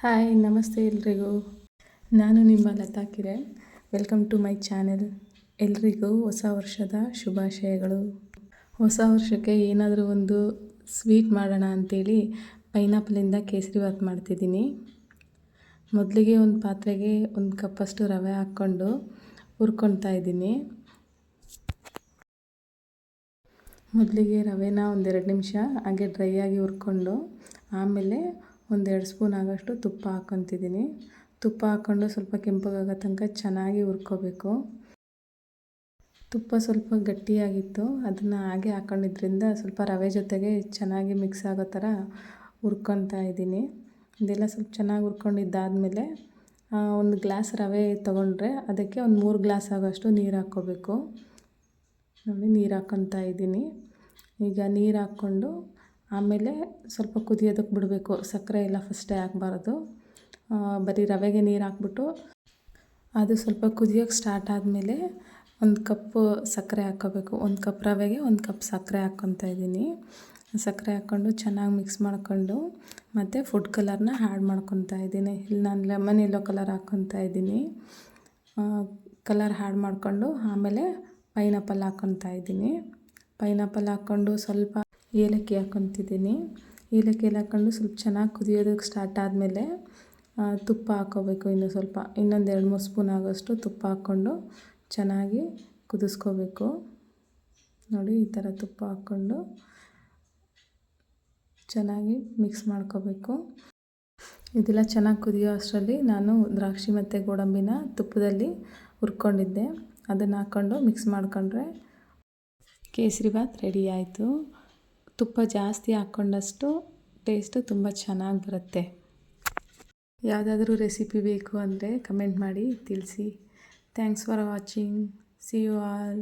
Hi ನಮಸ್ತೆ ಎಲ್ರಿಗೂ. ನಾನು ನಿಮ್ಮ Latha Kiran. Welcome to my channel. ಎಲ್ರಿಗೂ ಹೊಸ ವರ್ಷದ ಶುಭಾಶಯಗಳು. ಹೊಸ ವರ್ಷಕ್ಕೆ ಏನಾದರೂ ಒಂದು ಸ್ವೀಟ್ ಮಾಡೋಣ ಅಂಥೇಳಿ ಪೈನಾಪಲಿಂದ ಕೇಸರಿಬಾತ್ ಮಾಡ್ತಿದ್ದೀನಿ. ಮೊದಲಿಗೆ ಒಂದು ಪಾತ್ರೆಗೆ 1 ಕಪ್ಪಷ್ಟು ರವೆ ಹಾಕ್ಕೊಂಡು ಹುರ್ಕೊಳ್ತಾ ಇದ್ದೀನಿ. ಮೊದಲಿಗೆ ರವೆನ 1-2 ನಿಮಿಷ ಹಾಗೆ ಡ್ರೈ ಆಗಿ ಹುರ್ಕೊಂಡು ಆಮೇಲೆ 1-2 ಸ್ಪೂನ್ ಆಗೋಷ್ಟು ತುಪ್ಪ ಹಾಕ್ಕೊತಿದ್ದೀನಿ. ತುಪ್ಪ ಹಾಕ್ಕೊಂಡು ಸ್ವಲ್ಪ ಕೆಂಪಗಾಗೋ ತನಕ ಚೆನ್ನಾಗಿ ಹುರ್ಕೋಬೇಕು. ತುಪ್ಪ ಸ್ವಲ್ಪ ಗಟ್ಟಿಯಾಗಿತ್ತು, ಅದನ್ನು ಹಾಗೆ ಹಾಕ್ಕೊಂಡಿದ್ರಿಂದ ಸ್ವಲ್ಪ ರವೆ ಜೊತೆಗೆ ಚೆನ್ನಾಗಿ ಮಿಕ್ಸ್ ಆಗೋ ಥರ ಹುರ್ಕೊತಾ ಇದ್ದೀನಿ. ಇದೆಲ್ಲ ಸ್ವಲ್ಪ ಚೆನ್ನಾಗಿ ಹುರ್ಕೊಂಡಿದ್ದಾದಮೇಲೆ 1 ಗ್ಲಾಸ್ ರವೆ ತೊಗೊಂಡ್ರೆ ಅದಕ್ಕೆ 3 ಗ್ಲಾಸ್ ಆಗೋಷ್ಟು ನೀರು ಹಾಕ್ಕೋಬೇಕು. ನೋಡಿ, ನೀರು ಹಾಕ್ಕೊತಾ ಇದ್ದೀನಿ. ಈಗ ನೀರು ಹಾಕ್ಕೊಂಡು ಆಮೇಲೆ ಸ್ವಲ್ಪ ಕುದಿಯೋದಕ್ಕೆ ಬಿಡಬೇಕು. ಸಕ್ಕರೆ ಎಲ್ಲ ಫಸ್ಟೇ ಹಾಕಬಾರ್ದು. ಬರೀ ರವೆಗೆ ನೀರು ಹಾಕ್ಬಿಟ್ಟು ಅದು ಸ್ವಲ್ಪ ಕುದಿಯೋಕ್ಕೆ ಸ್ಟಾರ್ಟ್ ಆದಮೇಲೆ 1 ಕಪ್ಪು ಸಕ್ಕರೆ ಹಾಕ್ಕೋಬೇಕು. 1 ಕಪ್ ರವೆಗೆ 1 ಕಪ್ ಸಕ್ಕರೆ ಹಾಕ್ಕೊತಾ ಇದ್ದೀನಿ. ಸಕ್ಕರೆ ಹಾಕ್ಕೊಂಡು ಚೆನ್ನಾಗಿ ಮಿಕ್ಸ್ ಮಾಡಿಕೊಂಡು ಮತ್ತು ಫುಡ್ ಕಲರ್ನ ಆ್ಯಡ್ ಮಾಡ್ಕೊತಾ ಇದ್ದೀನಿ. ಇಲ್ಲಿ ನಾನು ಲೆಮನ್ ಯೆಲ್ಲೋ ಕಲರ್ ಹಾಕ್ಕೊತಾ ಇದ್ದೀನಿ. ಕಲರ್ ಆ್ಯಡ್ ಮಾಡಿಕೊಂಡು ಆಮೇಲೆ ಪೈನಾಪಲ್ ಹಾಕ್ಕೊತಾ ಇದ್ದೀನಿ. ಪೈನಾಪಲ್ ಹಾಕ್ಕೊಂಡು ಸ್ವಲ್ಪ ಏಲಕ್ಕಿ ಹಾಕ್ಕೊತಿದ್ದೀನಿ. ಏಲಕ್ಕಿ ಎಲ್ಲ ಹಾಕ್ಕೊಂಡು ಸ್ವಲ್ಪ ಚೆನ್ನಾಗಿ ಕುದಿಯೋದಕ್ಕೆ ಸ್ಟಾರ್ಟ್ ಆದಮೇಲೆ ತುಪ್ಪ ಹಾಕ್ಕೋಬೇಕು. ಇನ್ನೊಂದು 2-3 ಸ್ಪೂನ್ ಆಗೋಷ್ಟು ತುಪ್ಪ ಹಾಕ್ಕೊಂಡು ಚೆನ್ನಾಗಿ ಕುದಿಸ್ಕೋಬೇಕು. ನೋಡಿ, ಈ ಥರ ತುಪ್ಪ ಹಾಕ್ಕೊಂಡು ಚೆನ್ನಾಗಿ ಮಿಕ್ಸ್ ಮಾಡ್ಕೋಬೇಕು. ಇದೆಲ್ಲ ಚೆನ್ನಾಗಿ ಕುದಿಯೋ ಅಷ್ಟರಲ್ಲಿ ನಾನು ದ್ರಾಕ್ಷಿ ಮತ್ತು ಗೋಡಂಬಿನ ತುಪ್ಪದಲ್ಲಿ ಹುರ್ಕೊಂಡಿದ್ದೆ. ಅದನ್ನು ಹಾಕ್ಕೊಂಡು ಮಿಕ್ಸ್ ಮಾಡಿಕೊಂಡ್ರೆ ಕೇಸರಿಬಾತ್ ರೆಡಿ ಆಯಿತು. ತುಪ್ಪ ಜಾಸ್ತಿ ಹಾಕ್ಕೊಂಡಷ್ಟು ಟೇಸ್ಟು ತುಂಬ ಚೆನ್ನಾಗಿ ಬರುತ್ತೆ. ಯಾವುದಾದ್ರೂ ರೆಸಿಪಿ ಬೇಕು ಅಂದರೆ ಕಮೆಂಟ್ ಮಾಡಿ ತಿಳಿಸಿ. Thanks for watching. See you all.